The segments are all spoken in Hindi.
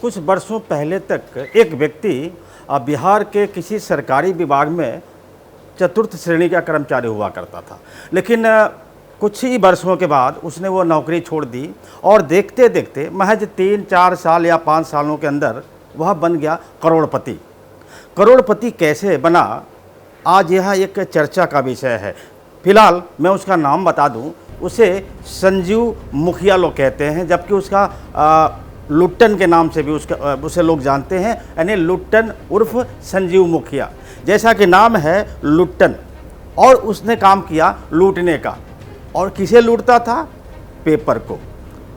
कुछ वर्षों पहले तक एक व्यक्ति बिहार के किसी सरकारी विभाग में चतुर्थ श्रेणी का कर्मचारी हुआ करता था, लेकिन कुछ ही वर्षों के बाद उसने वो नौकरी छोड़ दी और देखते देखते महज 3-4 साल या 5 सालों के अंदर वह बन गया करोड़पति। करोड़पति कैसे बना, आज यह एक चर्चा का विषय है। फिलहाल मैं उसका नाम बता दूं, उसे संजीव मुखिया लोग कहते हैं, जबकि उसका लुट्टन के नाम से भी उसे लोग जानते हैं, यानी लुट्टन उर्फ संजीव मुखिया। जैसा कि नाम है लुट्टन, और उसने काम किया लूटने का। और किसे लूटता था? पेपर को।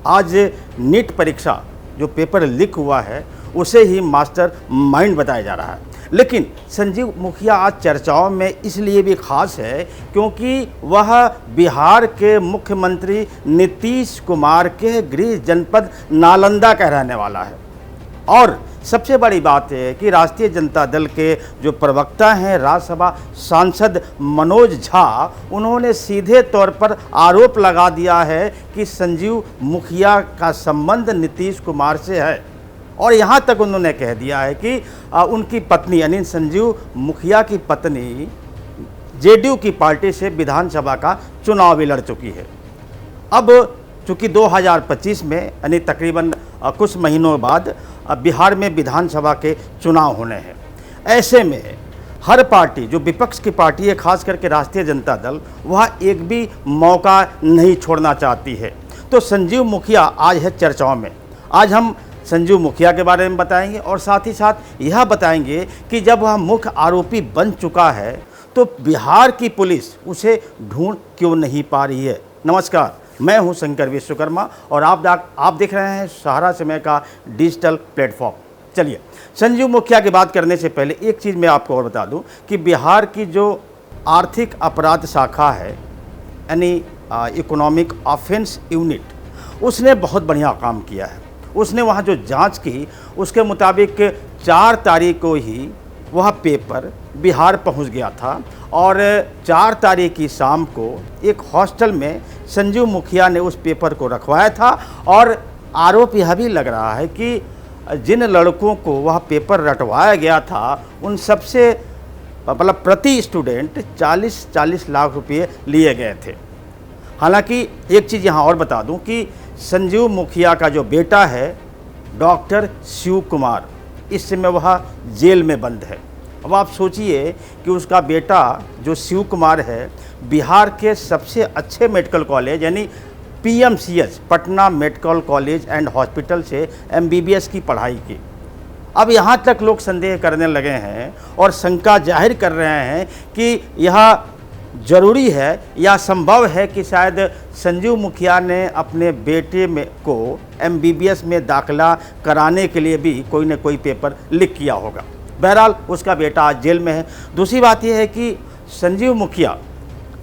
आज नीट परीक्षा जो पेपर लीक हुआ है उसे ही मास्टर माइंड बताया जा रहा है। लेकिन संजीव मुखिया आज चर्चाओं में इसलिए भी खास है क्योंकि वह बिहार के मुख्यमंत्री नीतीश कुमार के गृह जनपद नालंदा का रहने वाला है। और सबसे बड़ी बात है कि राष्ट्रीय जनता दल के जो प्रवक्ता हैं, राज्यसभा सांसद मनोज झा, उन्होंने सीधे तौर पर आरोप लगा दिया है कि संजीव मुखिया का संबंध नीतीश कुमार से है। और यहाँ तक उन्होंने कह दिया है कि उनकी पत्नी यानी संजीव मुखिया की पत्नी जेडीयू की पार्टी से विधानसभा का चुनाव भी लड़ चुकी है। अब चूँकि 2025 में यानी तकरीबन कुछ महीनों बाद बिहार में विधानसभा के चुनाव होने हैं। ऐसे में हर पार्टी, जो विपक्ष की पार्टी है, खास करके राष्ट्रीय जनता दल, वह एक भी मौका नहीं छोड़ना चाहती है। तो संजीव मुखिया आज है चर्चाओं में। आज हम संजीव मुखिया के बारे में बताएंगे और साथ ही साथ यह बताएंगे कि जब वह मुख्य आरोपी बन चुका है तो बिहार की पुलिस उसे ढूंढ क्यों नहीं पा रही है। नमस्कार, मैं हूं शंकर विश्वकर्मा और आप देख रहे हैं सहारा समय का डिजिटल प्लेटफॉर्म। चलिए, संजीव मुखिया की बात करने से पहले एक चीज़ मैं आपको और बता दूं कि बिहार की जो आर्थिक अपराध शाखा है यानी इकोनॉमिक ऑफेंस यूनिट, उसने बहुत बढ़िया काम किया है। उसने वहाँ जो जांच की उसके मुताबिक 4 तारीख को ही वह पेपर बिहार पहुँच गया था और 4 तारीख की शाम को एक हॉस्टल में संजीव मुखिया ने उस पेपर को रखवाया था। और आरोप यह भी लग रहा है कि जिन लड़कों को वह पेपर रटवाया गया था उन सबसे मतलब प्रति स्टूडेंट 40-40 लाख रुपये लिए गए थे। हालांकि एक चीज़ यहाँ और बता दूं कि संजीव मुखिया का जो बेटा है डॉक्टर शिव कुमार, इस समय वह जेल में बंद है। अब आप सोचिए कि उसका बेटा जो शिव कुमार है बिहार के सबसे अच्छे मेडिकल कॉलेज यानी PMCH Patna medical college and hospital से MBBS की पढ़ाई की। अब यहाँ तक लोग संदेह करने लगे हैं और शंका जाहिर कर रहे हैं कि यह जरूरी है या संभव है कि शायद संजीव मुखिया ने अपने बेटे को MBBS में दाखिला कराने के लिए भी कोई न कोई पेपर लीक किया होगा। बहरहाल उसका बेटा आज जेल में है। दूसरी बात यह है कि संजीव मुखिया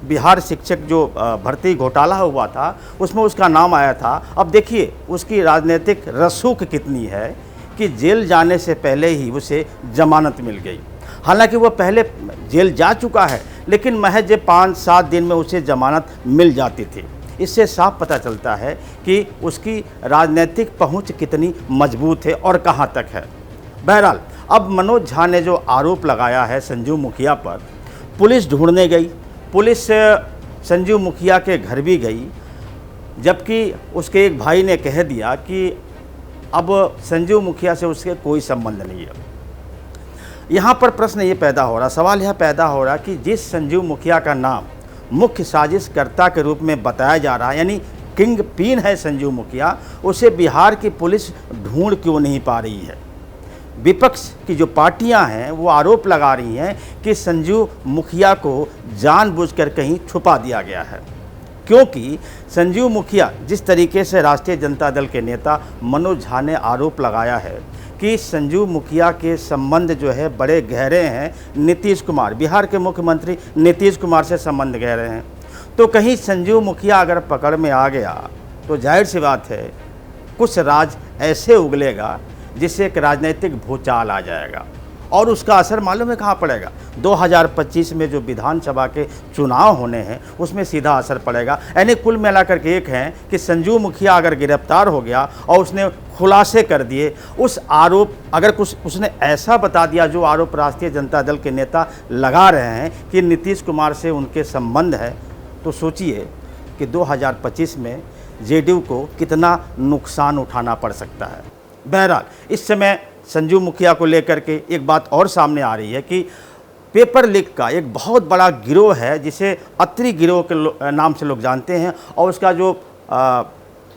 बिहार शिक्षक जो भर्ती घोटाला हुआ था उसमें उसका नाम आया था। अब देखिए उसकी राजनीतिक रसूख कितनी है कि जेल जाने से पहले ही उसे जमानत मिल गई। हालांकि वह पहले जेल जा चुका है लेकिन महज 5-7 दिन में उसे जमानत मिल जाती थी। इससे साफ पता चलता है कि उसकी राजनीतिक पहुंच कितनी मजबूत है और कहां तक है। बहरहाल अब मनोज झा ने जो आरोप लगाया है संजीव मुखिया पर, पुलिस ढूंढने गई। पुलिस संजीव मुखिया के घर भी गई, जबकि उसके एक भाई ने कह दिया कि अब संजीव मुखिया से उसके कोई संबंध नहीं है। यहाँ पर प्रश्न ये पैदा हो रहा, सवाल यह पैदा हो रहा कि जिस संजीव मुखिया का नाम मुख्य साजिशकर्ता के रूप में बताया जा रहा है यानी किंग पिन है संजीव मुखिया, उसे बिहार की पुलिस ढूंढ क्यों नहीं पा रही है। विपक्ष की जो पार्टियां हैं वो आरोप लगा रही हैं कि संजीव मुखिया को जानबूझकर कहीं छुपा दिया गया है, क्योंकि संजीव मुखिया जिस तरीके से राष्ट्रीय जनता दल के नेता मनोज झा ने आरोप लगाया है कि संजीव मुखिया के संबंध जो है बड़े गहरे हैं नीतीश कुमार, बिहार के मुख्यमंत्री नीतीश कुमार से संबंध गहरे हैं, तो कहीं संजीव मुखिया अगर पकड़ में आ गया तो जाहिर सी बात है कुछ राज ऐसे उगलेगा जिससे एक राजनीतिक भूचाल आ जाएगा। और उसका असर मालूम है कहाँ पड़ेगा? 2025 में जो विधानसभा के चुनाव होने हैं उसमें सीधा असर पड़ेगा। यानी कुल मिलाकर के एक है कि संजू मुखिया अगर गिरफ्तार हो गया और उसने खुलासे कर दिए, उस आरोप अगर कुछ उसने ऐसा बता दिया जो आरोप राष्ट्रीय जनता दल के नेता लगा रहे हैं कि नीतीश कुमार से उनके संबंध है, तो सोचिए कि 2025 में जेडीयू को कितना नुकसान उठाना पड़ सकता है। बहरहाल इस समय संजू मुखिया को लेकर के एक बात और सामने आ रही है कि पेपर लीक का एक बहुत बड़ा गिरोह है जिसे अत्री गिरोह के नाम से लोग जानते हैं, और उसका जो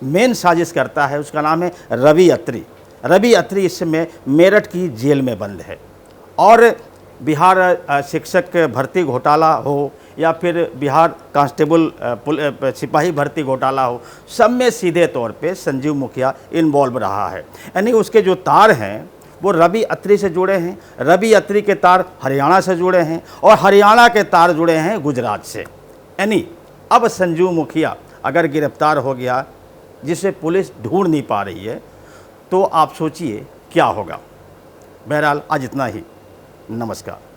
मेन साजिश करता है उसका नाम है रवि अत्री। रवि अत्री इस समय मेरठ की जेल में बंद है। और बिहार शिक्षक भर्ती घोटाला हो या फिर बिहार कांस्टेबल सिपाही भर्ती घोटाला हो, सब में सीधे तौर पे संजीव मुखिया इन्वॉल्व रहा है। यानी उसके जो तार हैं वो रवि अत्री से जुड़े हैं, रवि अत्री के तार हरियाणा से जुड़े हैं, और हरियाणा के तार जुड़े हैं गुजरात से। यानी अब संजीव मुखिया अगर गिरफ्तार हो गया, जिसे पुलिस ढूंढ नहीं पा रही है, तो आप सोचिए क्या होगा। बहरहाल आज इतना ही। नमस्कार।